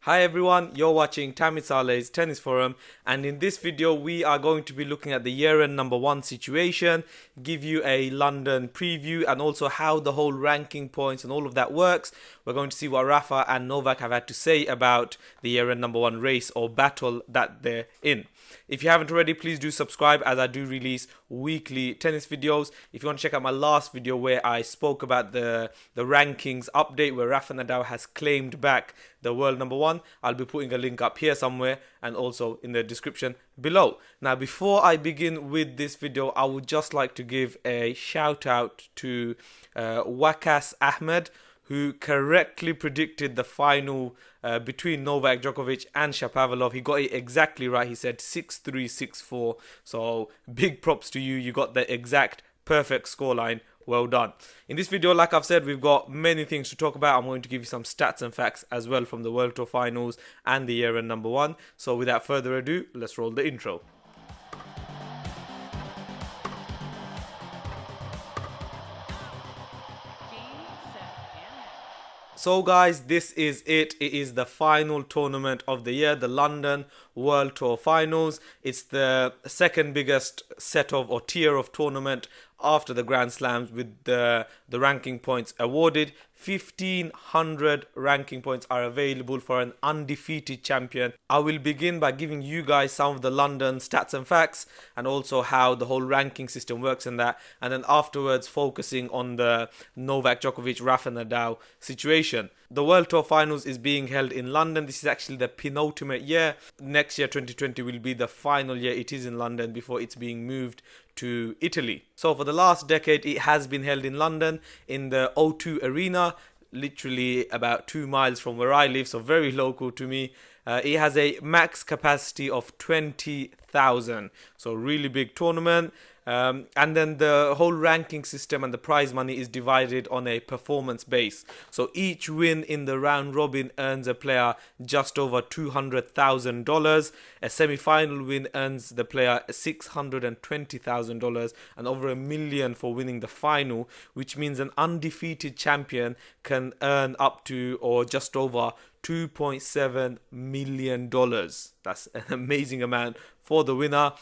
Hi everyone, you're watching Tammy Saleh's Tennis Forum, and in this video we are going to be looking at the year-end number one situation, give you a London preview and also how the whole ranking points and all of that works. We're going to see what Rafa and Novak have had to say about the year-end number one race or battle that they're in. If you haven't already, please do subscribe as I do release weekly tennis videos. If you want to check out my last video where I spoke about the rankings update where Rafa Nadal has claimed back the world number one, I'll be putting a link up here somewhere and also in the description below. Now, before I begin with this video, I would just like to give a shout out to Wakas Ahmed, who correctly predicted the final between Novak Djokovic and Shapovalov. He got it exactly right. He said 6-3, 6-4. So big props to you. You got the exact perfect scoreline. Well done. In this video, like I've said, we've got many things to talk about. I'm going to give you some stats and facts as well from the World Tour Finals and the year-end number one. So without further ado, let's roll the intro. So guys, this is it. It is the final tournament of the year, the London World Tour Finals. It's the second biggest set of or tier of tournament after the Grand Slams with the ranking points awarded. 1,500 ranking points are available for an undefeated champion. I will begin by giving you guys some of the London stats and facts and also how the whole ranking system works in that, and then afterwards focusing on the Novak Djokovic, Rafa Nadal situation. The World Tour Finals is being held in London. This is actually the penultimate year. Next year, 2020, will be the final year it is in London before it's being moved to Italy. So for the last decade, it has been held in London in the O2 Arena, literally about 2 miles from where I live, so very local to me. It has a max capacity of 20,000, so really big tournament. And then the whole ranking system and the prize money is divided on a performance base. So each win in the round robin earns a player just over $200,000. A semi-final win earns the player $620,000 and over $1 million for winning the final, which means an undefeated champion can earn up to or just over $2.7 million. That's an amazing amount for the winner.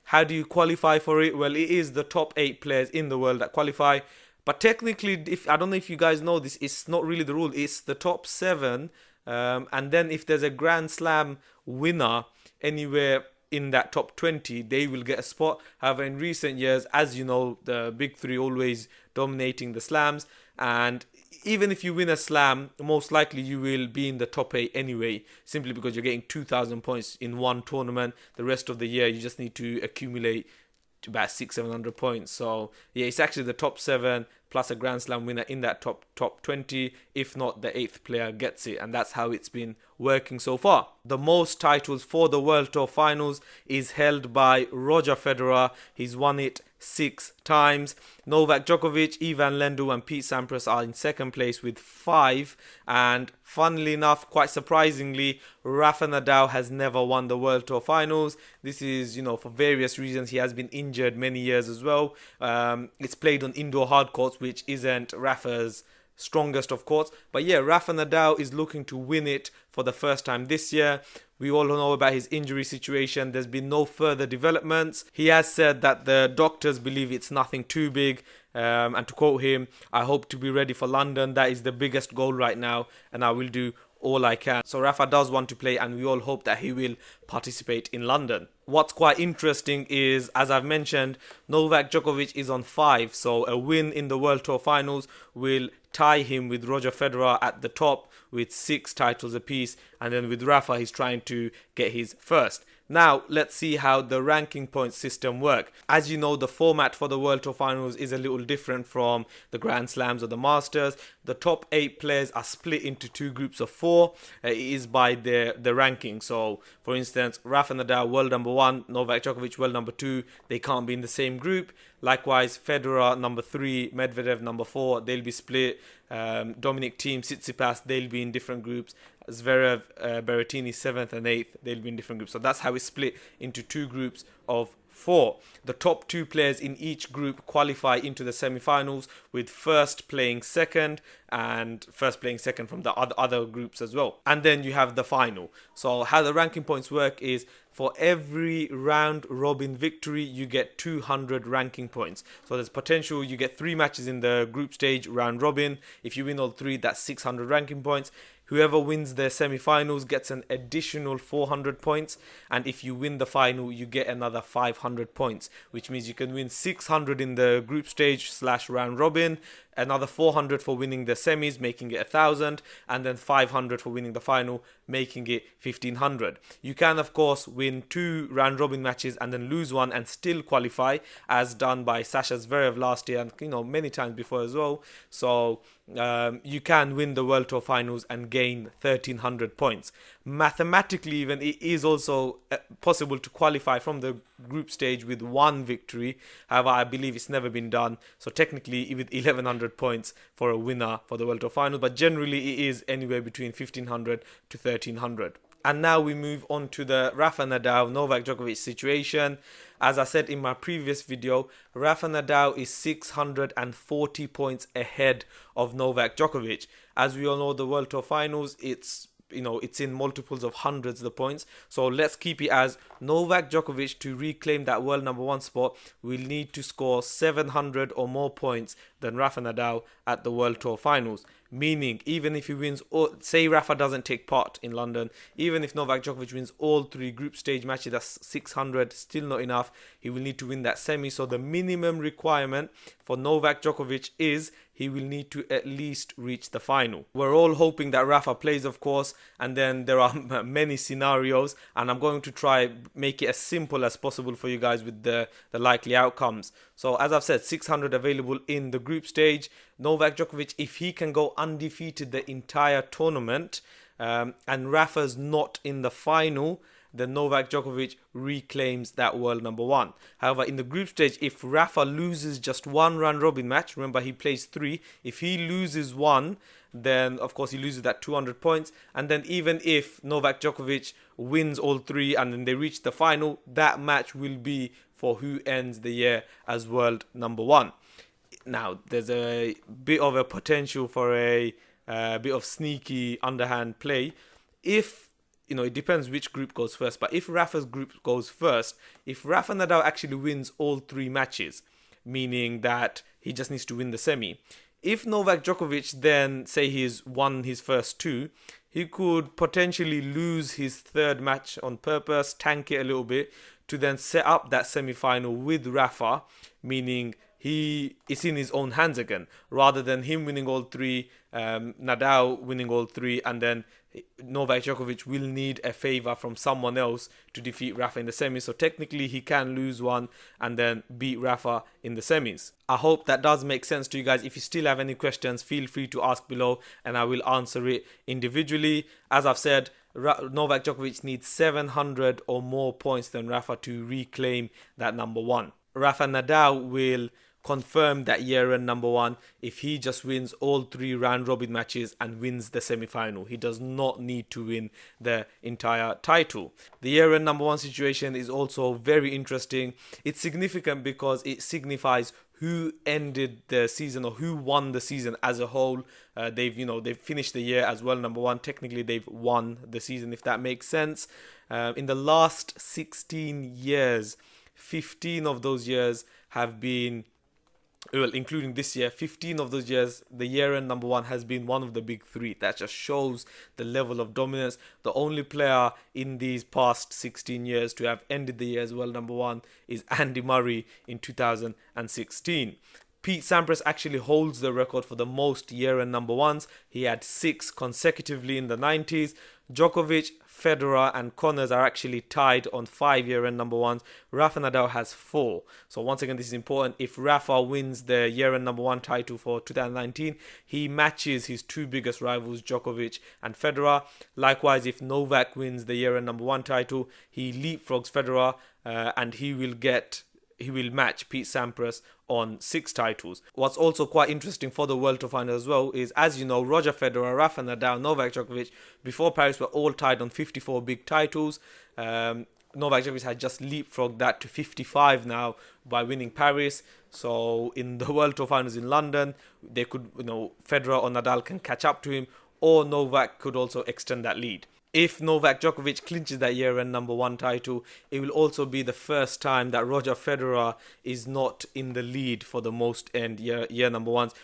How do you qualify for it? Well, it is the top 8 players in the world that qualify. But technically, I don't know if you guys know this, it's not really the rule. It's the top 7. And then if there's a Grand Slam winner anywhere in that top 20, they will get a spot. However, in recent years, as you know, the big 3 always dominating the slams. And even if you win a slam, most likely you will be in the top 8 anyway, simply because you're getting 2,000 points in one tournament. The rest of the year, you just need to accumulate about 600-700 points. So yeah, it's actually the top 7 plus a Grand Slam winner in that top 20. If not, the 8th player gets it, and that's how it's been working so far. The most titles for the World Tour Finals is held by Roger Federer. He's won it 6 times. Novak Djokovic, Ivan Lendl and Pete Sampras are in second place with 5. And funnily enough, quite surprisingly, Rafa Nadal has never won the World Tour Finals. This is, for various reasons. He has been injured many years as well. It's played on indoor hard courts, which isn't Rafa's strongest of courts. But yeah, Rafa Nadal is looking to win it for the first time this year. We all know about his injury situation. There's been no further developments. He has said that the doctors believe it's nothing too big. And to quote him, "I hope to be ready for London. That is the biggest goal right now, and I will do all I can." So Rafa does want to play, and we all hope that he will participate in London. What's quite interesting is, as I've mentioned, Novak Djokovic is on 5. So a win in the World Tour Finals will tie him with Roger Federer at the top with 6 titles apiece. And then with Rafa, he's trying to get his first. Now, let's see how the ranking point system works. As you know, the format for the World Tour Finals is a little different from the Grand Slams or the Masters. The top 8 players are split into 2 groups of 4. It is by the ranking. So, for instance, Rafa Nadal, world number 1, Novak Djokovic, world number 2. They can't be in the same group. Likewise, Federer, number 3, Medvedev, number 4. They'll be split. Dominic Thiem, Tsitsipas, they'll be in different groups. Zverev, Berrettini, 7th and 8th, they'll be in different groups. So that's how it's split into 2 groups of 4. The top 2 players in each group qualify into the semi-finals, with first playing second and first playing second from the other groups as well. And then you have the final. So how the ranking points work is, for every round robin victory, you get 200 ranking points. So there's potential you get 3 matches in the group stage round robin. If you win all 3, that's 600 ranking points. Whoever wins the semi-finals gets an additional 400 points, and if you win the final, you get another 500 points, which means you can win 600 in the group stage / round robin, another 400 for winning the semis, making it 1,000, and then 500 for winning the final, making it 1,500. You can, of course, win 2 round robin matches and then lose one and still qualify, as done by Sasha Zverev last year and many times before as well. So you can win the World Tour Finals and gain 1,300 points. Mathematically, even, it is also possible to qualify from the group stage with 1 victory. However, I believe it's never been done. So technically, with 1,100 points for a winner for the World Tour Finals, but generally it is anywhere between 1,500 to 1,300. And now we move on to the Rafa Nadal, Novak Djokovic situation. As I said in my previous video, Rafa Nadal is 640 points ahead of Novak Djokovic. As we all know, the World Tour Finals, it's in multiples of hundreds of the points. So let's keep it as Novak Djokovic, to reclaim that world number 1 spot, will need to score 700 or more points than Rafa Nadal at the World Tour Finals. Meaning, even if he wins, say Rafa doesn't take part in London, even if Novak Djokovic wins all 3 group stage matches, that's 600, still not enough. He will need to win that semi. So the minimum requirement for Novak Djokovic is he will need to at least reach the final. We're all hoping that Rafa plays, of course, and then there are many scenarios, and I'm going to try make it as simple as possible for you guys with the likely outcomes. So as I've said, 600 available in the group stage. Novak Djokovic, if he can go undefeated the entire tournament, and Rafa's not in the final, then Novak Djokovic reclaims that world number 1. However, in the group stage, if Rafa loses just 1 round robin match, remember he plays 3, if he loses 1, then of course he loses that 200 points. And then even if Novak Djokovic wins all 3 and then they reach the final, that match will be for who ends the year as world number 1. Now, there's a bit of a potential for a bit of sneaky underhand play. If it depends which group goes first, but if Rafa's group goes first, if Rafa Nadal actually wins all 3 matches, meaning that he just needs to win the semi, if Novak Djokovic then, say he's won his first 2, he could potentially lose his 3rd match on purpose, tank it a little bit, to then set up that semi-final with Rafa, meaning it's in his own hands again, rather than him winning all 3, Nadal winning all 3, and then Novak Djokovic will need a favour from someone else to defeat Rafa in the semis. So technically he can lose one and then beat Rafa in the semis. I hope that does make sense to you guys. If you still have any questions, feel free to ask below and I will answer it individually. As I've said, Novak Djokovic needs 700 or more points than Rafa to reclaim that number 1. Rafa Nadal will confirm that year-end number 1 if he just wins all 3 round robin matches and wins the semi-final. He does not need to win the entire title. The year-end number 1 situation is also very interesting. It's significant because it signifies who ended the season or who won the season as a whole. They've finished the year as well number 1. Technically they've won the season, if that makes sense. In the last 16 years, 15 of those years have been, well, including this year, 15 of those years, the year-end number 1 has been one of the big 3. That just shows the level of dominance. The only player in these past 16 years to have ended the year as well number 1 is Andy Murray in 2016. Pete Sampras actually holds the record for the most year-end number 1s. He had 6 consecutively in the 90s. Djokovic, Federer and Connors are actually tied on 5 year-end number 1s. Rafa Nadal has 4. So once again, this is important. If Rafa wins the year-end number 1 title for 2019, he matches his 2 biggest rivals, Djokovic and Federer. Likewise, if Novak wins the year-end number 1 title, he leapfrogs Federer and he will match Pete Sampras on 6 titles. What's also quite interesting for the World Tour Finals as well is, as you know, Roger Federer, Rafa Nadal, Novak Djokovic, before Paris were all tied on 54 big titles. Novak Djokovic had just leapfrogged that to 55 now by winning Paris. So in the World Tour Finals in London, they could, Federer or Nadal can catch up to him, or Novak could also extend that lead. If Novak Djokovic clinches that year-end number one title, it will also be the first time that Roger Federer is not in the lead for the most end year number ones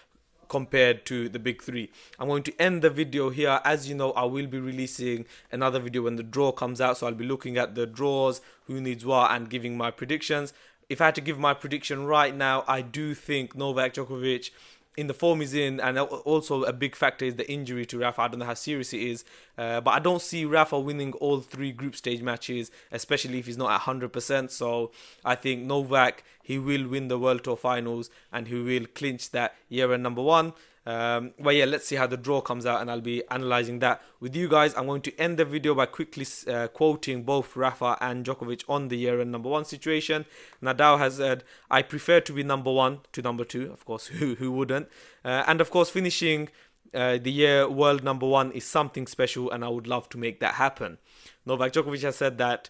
compared to the big three. I'm going to end the video here. As you know, I will be releasing another video when the draw comes out, so I'll be looking at the draws, who needs what, and giving my predictions. If I had to give my prediction right now, I do think Novak Djokovic, in the form he's in, and also a big factor is the injury to Rafa. I don't know how serious it is, but I don't see Rafa winning all 3 group stage matches, especially if he's not at 100%. So I think Novak, he will win the World Tour Finals and he will clinch that year-end number one. But yeah, let's see how the draw comes out, and I'll be analysing that with you guys. I'm going to end the video by quickly quoting both Rafa and Djokovic on the year-end number one situation. Nadal has said, "I prefer to be number one to number two." Of course, who wouldn't? And of course, finishing the year world number one is something special, and I would love to make that happen. Novak Djokovic has said that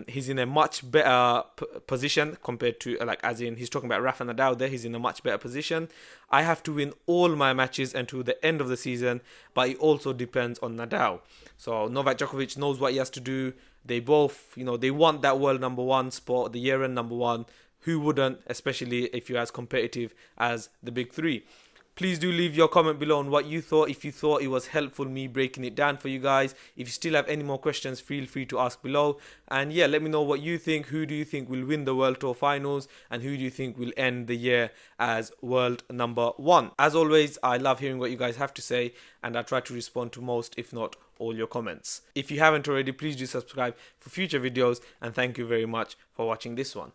he's in a much better position compared to, as in, he's talking about Rafa Nadal there. He's in a much better position. I have to win all my matches until the end of the season, but it also depends on Nadal. So Novak Djokovic knows what he has to do. They both, they want that world number one spot, the year-end number one. Who wouldn't, especially if you're as competitive as the big three? Please do leave your comment below on what you thought, if you thought it was helpful me breaking it down for you guys. If you still have any more questions, feel free to ask below. And yeah, let me know what you think. Who do you think will win the World Tour Finals? And who do you think will end the year as world number one? As always, I love hearing what you guys have to say, and I try to respond to most, if not all, your comments. If you haven't already, please do subscribe for future videos, and thank you very much for watching this one.